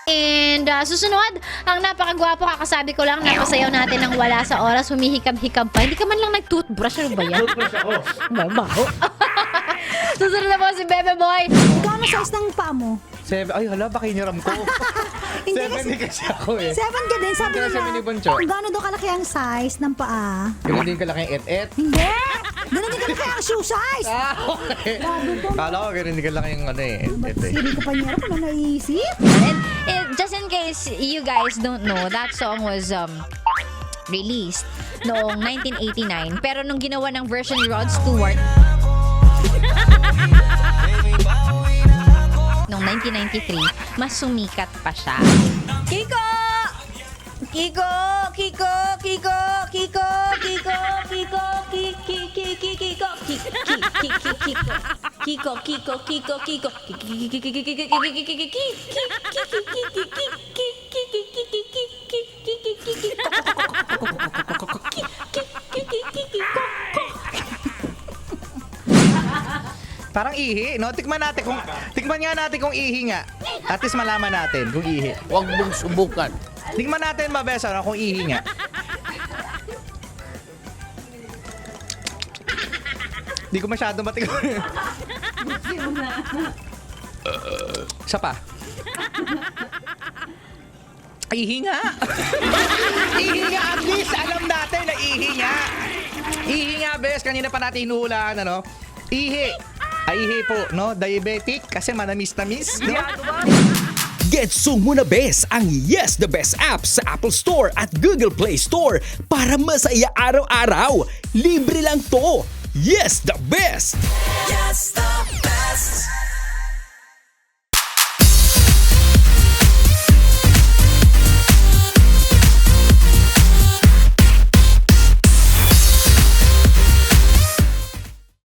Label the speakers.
Speaker 1: And susunod, ang napakagwapo, kakasabi ko lang, napasayaw natin ng wala sa oras, humihikab-hikab pa. Hindi ka man lang nag-toothbrush, ano ba yan?
Speaker 2: Toothbrush ako.
Speaker 1: Baho. Susunod na po si Bebe Boy.
Speaker 3: Gano'n size ng paa mo?
Speaker 2: 7. Ay, hala, baka hiniram ko.
Speaker 3: Hindi
Speaker 2: 7 kasi ako eh.
Speaker 3: 7 ka din, sabi
Speaker 2: Kaya siya
Speaker 3: nila.
Speaker 2: binibuncho.
Speaker 3: Kung gano'n daw kalaki ang size ng paa.
Speaker 2: Ganun din kalaki yung et-et.
Speaker 3: Hindi! Gano'n din kalaki ang shoe size!
Speaker 2: Ah, okay.
Speaker 3: Grabe po.
Speaker 2: Kala ko ganun din kalaki yung ano eh,
Speaker 3: Ba't
Speaker 2: et-et eh.
Speaker 3: hindi ko pa niya kung ano naisip?
Speaker 1: And just in case you guys don't know, that song was released noong 1989. Pero nung ginawa ng version ni Rod Stewart, noong 1993, mas sumikat pa siya. Kiko! Kiko! Kiko! Kiko! Kiko! Kiko! Kiko! Kiko! Kiko! Kiko! Kiko! Kiko!
Speaker 2: Parang ihi, no? Tikman nga natin kung ihi nga. At least malaman natin kung ihi.
Speaker 4: Huwag mong subukan.
Speaker 2: Tikman natin mabesa no, kung ihi nga. Di ko masyado matikman. Isa pa. Ihi nga. Ihi nga, at least alam natin na ihi nga. Ihi nga, bes. Kanina pa natin hinuhulaan, ano? Ihi. Ay, ihi po, no? Diabetic kasi manamis-namis, no?
Speaker 5: Getsong mo na bes ang Yes the Best app sa Apple Store at Google Play Store para masaya araw-araw. Libre lang to. Yes the Best!
Speaker 6: Yes, the